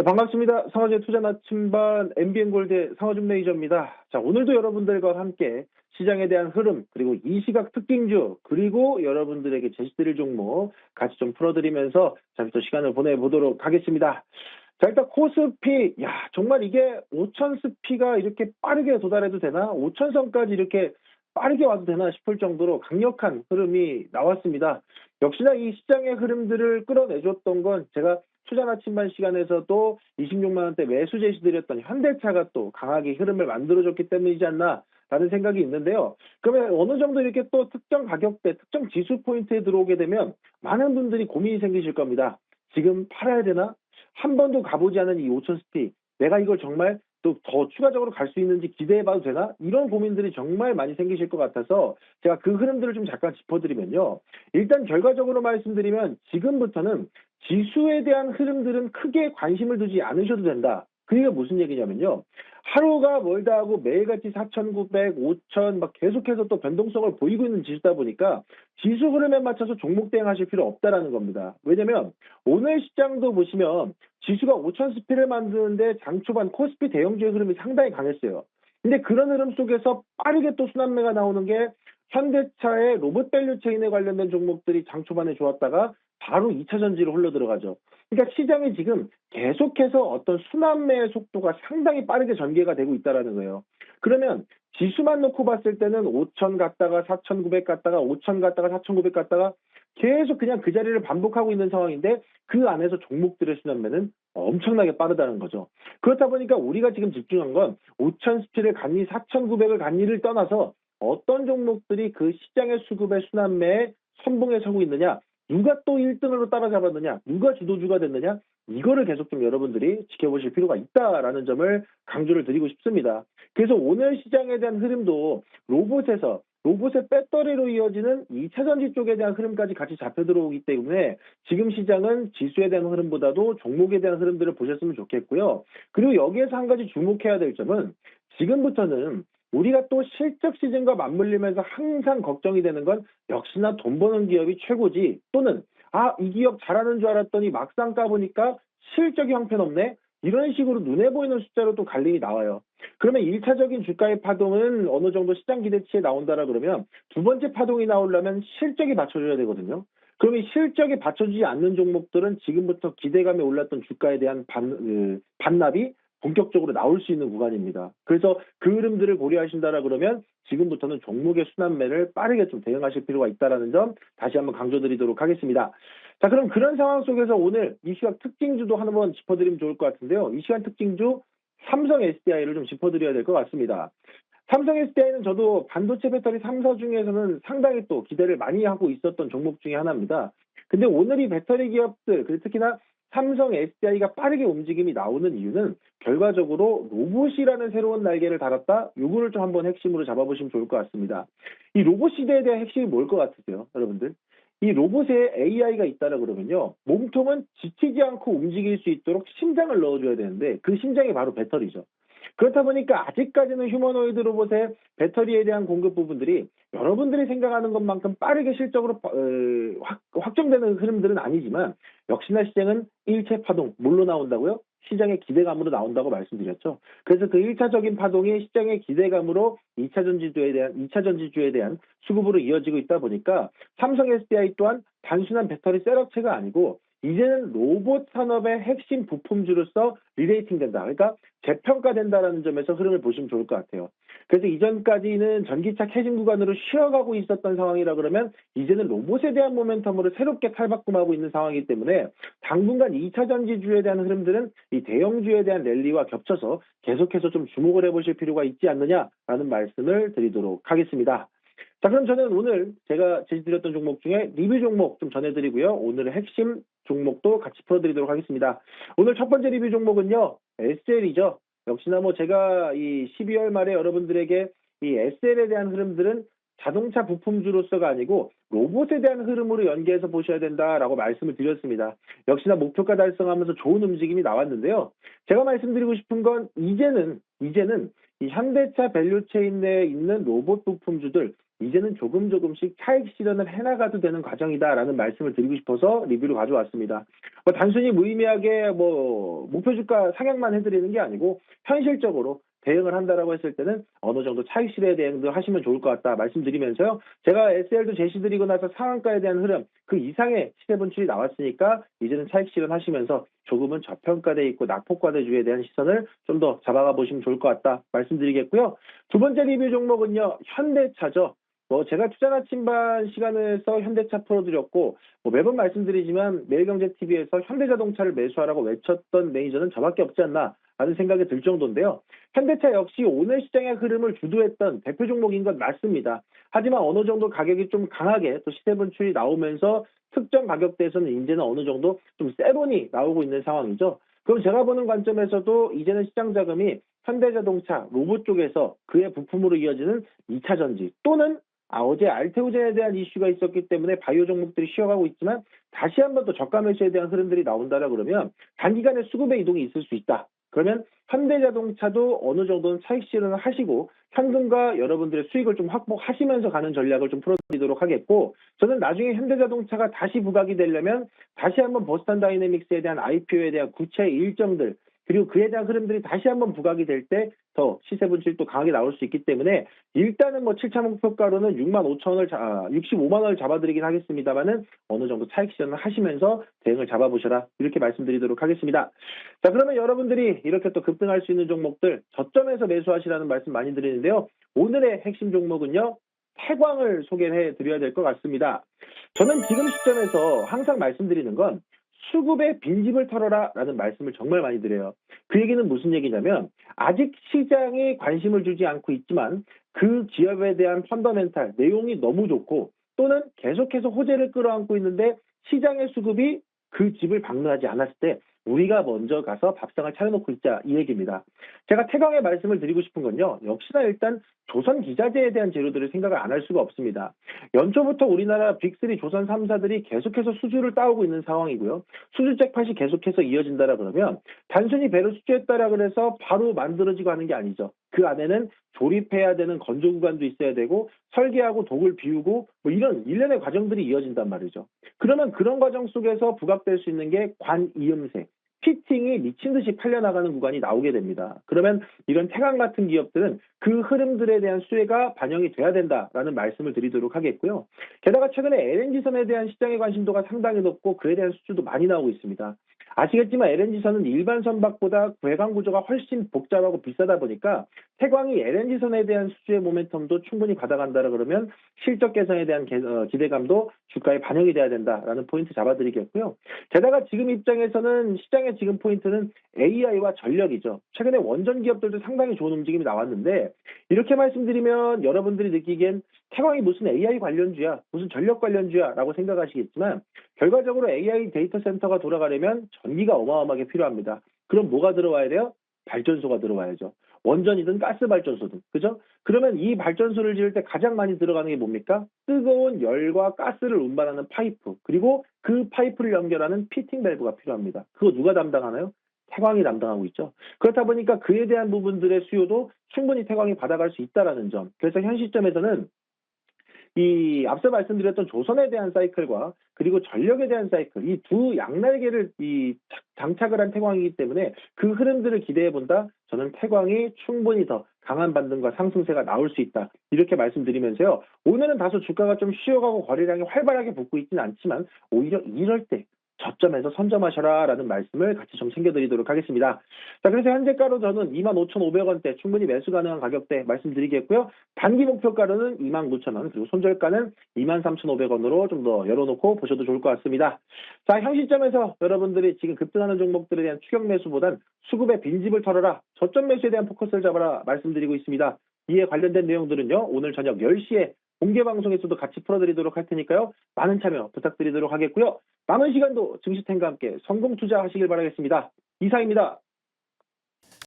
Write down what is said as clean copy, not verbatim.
네, 반갑습니다. 상호재 투자 나침반 MBN골드의 상호준 매니저입니다. 자, 오늘도 여러분들과 함께 시장에 대한 흐름, 그리고 이 시각 특징주, 그리고 여러분들에게 제시드릴 종목 같이 좀 풀어드리면서 잠시 또 시간을 보내보도록 하겠습니다. 자, 일단 코스피, 야, 정말 이게 5천 스피가 이렇게 빠르게 도달해도 되나? 5천선까지 이렇게 빠르게 와도 되나 싶을 정도로 강력한 흐름이 나왔습니다. 역시나 이 시장의 흐름들을 끌어내줬던 건 제가 투자 나침반 시간에서도 26만 원대 매수 제시드렸던 현대차가 또 강하게 흐름을 만들어줬기 때문이지 않나라는 생각이 있는데요. 그러면 어느 정도 이렇게 또 특정 가격대, 특정 지수 포인트에 들어오게 되면 많은 분들이 고민이 생기실 겁니다. 지금 팔아야 되나? 한 번도 가보지 않은 이 5천 스피, 내가 이걸 정말 또 더 추가적으로 갈 수 있는지 기대해봐도 되나? 이런 고민들이 정말 많이 생기실 것 같아서 제가 그 흐름들을 좀 잠깐 짚어드리면요. 일단 결과적으로 말씀드리면 지금부터는 지수에 대한 흐름들은 크게 관심을 두지 않으셔도 된다. 그게 무슨 얘기냐면요. 하루가 멀다 하고 매일같이 4,900, 5,000 막 계속해서 또 변동성을 보이고 있는 지수다 보니까 지수 흐름에 맞춰서 종목 대응하실 필요 없다라는 겁니다. 왜냐면 오늘 시장도 보시면 지수가 5천 스피를 만드는데 장 초반 코스피 대형주의 흐름이 상당히 강했어요. 근데 그런 흐름 속에서 빠르게 또 순환매가 나오는 게 현대차의 로봇 밸류 체인에 관련된 종목들이 장 초반에 좋았다가 바로 2차 전지로 흘러 들어가죠. 그러니까 시장이 지금 계속해서 어떤 순환매의 속도가 상당히 빠르게 전개가 되고 있다는 거예요. 그러면 지수만 놓고 봤을 때는 5천 갔다가 4,900 갔다가 5천 갔다가 4,900 갔다가 계속 그냥 그 자리를 반복하고 있는 상황인데 그 안에서 종목들의 순환매는 엄청나게 빠르다는 거죠. 그렇다 보니까 우리가 지금 집중한 건 5천 스피를 갔니 4,900을 갔니를 떠나서 어떤 종목들이 그 시장의 수급의 순환매에 선봉에 서고 있느냐, 누가 또 1등으로 따라잡았느냐, 누가 주도주가 됐느냐, 이거를 계속 좀 여러분들이 지켜보실 필요가 있다라는 점을 강조를 드리고 싶습니다. 그래서 오늘 시장에 대한 흐름도 로봇의 배터리로 이어지는 2차 전지 쪽에 대한 흐름까지 같이 잡혀 들어오기 때문에 지금 시장은 지수에 대한 흐름보다도 종목에 대한 흐름들을 보셨으면 좋겠고요. 그리고 여기에서 한 가지 주목해야 될 점은 지금부터는 우리가 또 실적 시즌과 맞물리면서 항상 걱정이 되는 건 역시나 돈 버는 기업이 최고지, 또는 이 기업 잘하는 줄 알았더니 막상 까보니까 실적이 형편없네, 이런 식으로 눈에 보이는 숫자로 또 갈림이 나와요. 그러면 1차적인 주가의 파동은 어느 정도 시장 기대치에 나온다라 그러면 두 번째 파동이 나오려면 실적이 받쳐줘야 되거든요. 그러면 실적이 받쳐주지 않는 종목들은 지금부터 기대감에 올랐던 주가에 대한 반납이 본격적으로 나올 수 있는 구간입니다. 그래서 그 흐름들을 고려하신다라 그러면 지금부터는 종목의 순환매를 빠르게 좀 대응하실 필요가 있다는 점 다시 한번 강조드리도록 하겠습니다. 자, 그럼 그런 상황 속에서 오늘 이 시각 특징주도 한번 짚어드리면 좋을 것 같은데요. 이 시간 특징주 삼성 SDI를 좀 짚어드려야 될 것 같습니다. 삼성 SDI는 저도 반도체 배터리 3사 중에서는 상당히 또 기대를 많이 하고 있었던 종목 중에 하나입니다. 근데 오늘 이 배터리 기업들, 특히나 삼성 SDI가 빠르게 움직임이 나오는 이유는 결과적으로 로봇이라는 새로운 날개를 달았다. 요거를 좀 한번 핵심으로 잡아보시면 좋을 것 같습니다. 이 로봇 시대에 대한 핵심이 뭘 것 같으세요, 여러분들? 이 로봇에 AI가 있다라 그러면요, 몸통은 지치지 않고 움직일 수 있도록 심장을 넣어줘야 되는데 그 심장이 바로 배터리죠. 그렇다 보니까 아직까지는 휴머노이드 로봇의 배터리에 대한 공급 부분들이 여러분들이 생각하는 것만큼 빠르게 실적으로 확정되는 흐름들은 아니지만 역시나 시장은 일체 파동, 뭘로 나온다고요? 시장의 기대감으로 나온다고 말씀드렸죠. 그래서 그 1차적인 파동이 시장의 기대감으로 2차 전지주에 대한 수급으로 이어지고 있다 보니까 삼성 SDI 또한 단순한 배터리 셀업체가 아니고 이제는 로봇 산업의 핵심 부품주로서 리레이팅 된다. 그러니까 재평가된다라는 점에서 흐름을 보시면 좋을 것 같아요. 그래서 이전까지는 전기차 캐진 구간으로 쉬어가고 있었던 상황이라 그러면 이제는 로봇에 대한 모멘텀으로 새롭게 탈바꿈하고 있는 상황이기 때문에 당분간 2차 전지주에 대한 흐름들은 이 대형주에 대한 랠리와 겹쳐서 계속해서 좀 주목을 해보실 필요가 있지 않느냐라는 말씀을 드리도록 하겠습니다. 자, 그럼 저는 오늘 제가 제시드렸던 종목 중에 리뷰 종목 좀 전해드리고요. 오늘의 핵심 종목도 같이 풀어드리도록 하겠습니다. 오늘 첫 번째 리뷰 종목은요, SL이죠. 역시나 제가 이 12월 말에 여러분들에게 이 SL에 대한 흐름들은 자동차 부품주로서가 아니고 로봇에 대한 흐름으로 연계해서 보셔야 된다라고 말씀을 드렸습니다. 역시나 목표가 달성하면서 좋은 움직임이 나왔는데요. 제가 말씀드리고 싶은 건 이제는 이 현대차 밸류체인 내에 있는 로봇 부품주들, 이제는 조금씩 차익 실현을 해나가도 되는 과정이다라는 말씀을 드리고 싶어서 리뷰를 가져왔습니다. 뭐 단순히 무의미하게 뭐 목표 주가 상향만 해드리는 게 아니고 현실적으로 대응을 한다라고 했을 때는 어느 정도 차익 실현 대응도 하시면 좋을 것 같다 말씀드리면서요. 제가 SL도 제시드리고 나서 상한가에 대한 흐름 그 이상의 시세 분출이 나왔으니까 이제는 차익 실현하시면서 조금은 저평가돼 있고 낙폭과대주에 대한 시선을 좀 더 잡아가 보시면 좋을 것 같다 말씀드리겠고요. 두 번째 리뷰 종목은요. 현대차죠. 뭐 제가 투자 나침반 시간에서 현대차 풀어드렸고 뭐 매번 말씀드리지만 매일경제TV에서 현대자동차를 매수하라고 외쳤던 매니저는 저밖에 없지 않나 라는 생각이 들 정도인데요. 현대차 역시 오늘 시장의 흐름을 주도했던 대표 종목인 건 맞습니다. 하지만 어느 정도 가격이 좀 강하게 또 시세 분출이 나오면서 특정 가격대에서는 이제는 어느 정도 좀 세론이 나오고 있는 상황이죠. 그럼 제가 보는 관점에서도 이제는 시장 자금이 현대자동차, 로봇 쪽에서 그의 부품으로 이어지는 2차 전지 또는 어제 알테오젠에 대한 이슈가 있었기 때문에 바이오 종목들이 쉬어가고 있지만 다시 한번 또 저가 매수에 대한 흐름들이 나온다라 그러면 단기간에 수급의 이동이 있을 수 있다. 그러면 현대자동차도 어느 정도는 차익 실현을 하시고 현금과 여러분들의 수익을 좀 확보하시면서 가는 전략을 좀 풀어드리도록 하겠고 저는 나중에 현대자동차가 다시 부각이 되려면 다시 한번 버스탄 다이내믹스에 대한 IPO에 대한 구체 일정들 그리고 그에 대한 흐름들이 다시 한번 부각이 될 때 더 시세 분출도 강하게 나올 수 있기 때문에 일단은 뭐 7차 목표가로는 6만 5천 원을 65만 원을 잡아드리긴 하겠습니다만은 어느 정도 차익 실현을 하시면서 대응을 잡아보셔라 이렇게 말씀드리도록 하겠습니다. 자 그러면 여러분들이 이렇게 또 급등할 수 있는 종목들 저점에서 매수하시라는 말씀 많이 드리는데요. 오늘의 핵심 종목은요. 태광을 소개해 드려야 될 것 같습니다. 저는 지금 시점에서 항상 말씀드리는 건 수급의 빈집을 털어라 라는 말씀을 정말 많이 드려요. 그 얘기는 무슨 얘기냐면 아직 시장이 관심을 주지 않고 있지만 그 기업에 대한 펀더멘탈 내용이 너무 좋고 또는 계속해서 호재를 끌어안고 있는데 시장의 수급이 그 집을 방문하지 않았을 때 우리가 먼저 가서 밥상을 차려놓고 있자 이 얘기입니다. 제가 태광의 말씀을 드리고 싶은 건요. 역시나 일단 조선 기자재에 대한 재료들을 생각을 안 할 수가 없습니다. 연초부터 우리나라 빅3 조선 3사들이 계속해서 수주를 따오고 있는 상황이고요. 수주 잭팟이 계속해서 이어진다라 그러면 단순히 배를 수주했다라 그래서 바로 만들어지고 하는 게 아니죠. 그 안에는 조립해야 되는 건조 구간도 있어야 되고 설계하고 독을 비우고 뭐 이런 일련의 과정들이 이어진단 말이죠. 그러면 그런 과정 속에서 부각될 수 있는 게 관이음새, 피팅이 미친 듯이 팔려나가는 구간이 나오게 됩니다. 그러면 이런 태광 같은 기업들은 그 흐름들에 대한 수혜가 반영이 돼야 된다라는 말씀을 드리도록 하겠고요. 게다가 최근에 LNG선에 대한 시장의 관심도가 상당히 높고 그에 대한 수주도 많이 나오고 있습니다. 아시겠지만 LNG선은 일반 선박보다 배관 구조가 훨씬 복잡하고 비싸다 보니까 태광이 LNG선에 대한 수주의 모멘텀도 충분히 받아간다라 그러면 실적 개선에 대한 기대감도 주가에 반영이 돼야 된다라는 포인트 잡아드리겠고요. 게다가 지금 입장에서는 시장의 지금 포인트는 AI와 전력이죠. 최근에 원전 기업들도 상당히 좋은 움직임이 나왔는데 이렇게 말씀드리면 여러분들이 느끼기엔 태광이 무슨 AI 관련주야, 무슨 전력 관련주야 라고 생각하시겠지만 결과적으로 AI 데이터 센터가 돌아가려면 전기가 어마어마하게 필요합니다. 그럼 뭐가 들어와야 돼요? 발전소가 들어와야죠. 원전이든 가스 발전소든. 그죠? 그러면 이 발전소를 지을 때 가장 많이 들어가는 게 뭡니까? 뜨거운 열과 가스를 운반하는 파이프. 그리고 그 파이프를 연결하는 피팅 밸브가 필요합니다. 그거 누가 담당하나요? 태광이 담당하고 있죠. 그렇다 보니까 그에 대한 부분들의 수요도 충분히 태광이 받아갈 수 있다는 점. 그래서 현 시점에서는 이 앞서 말씀드렸던 조선에 대한 사이클과 그리고 전력에 대한 사이클 이 두 양날개를 장착을 한 태광이기 때문에 그 흐름들을 기대해 본다. 저는 태광이 충분히 더 강한 반등과 상승세가 나올 수 있다. 이렇게 말씀드리면서요. 오늘은 다소 주가가 좀 쉬어가고 거래량이 활발하게 붙고 있지는 않지만 오히려 이럴 때 저점에서 선점하셔라 라는 말씀을 같이 좀 챙겨드리도록 하겠습니다. 자, 그래서 현재가로 저는 25,500원대 충분히 매수 가능한 가격대 말씀드리겠고요. 단기 목표가로는 29,000원 그리고 손절가는 23,500원으로 좀 더 열어놓고 보셔도 좋을 것 같습니다. 자, 현 시점에서 여러분들이 지금 급등하는 종목들에 대한 추격 매수보단 수급의 빈집을 털어라 저점 매수에 대한 포커스를 잡아라 말씀드리고 있습니다. 이에 관련된 내용들은요. 오늘 저녁 10시에 공개 방송에서도 같이 풀어드리도록 할 테니까요. 많은 참여 부탁드리도록 하겠고요. 남은 시간도 증시탱과 함께 성공 투자하시길 바라겠습니다. 이상입니다.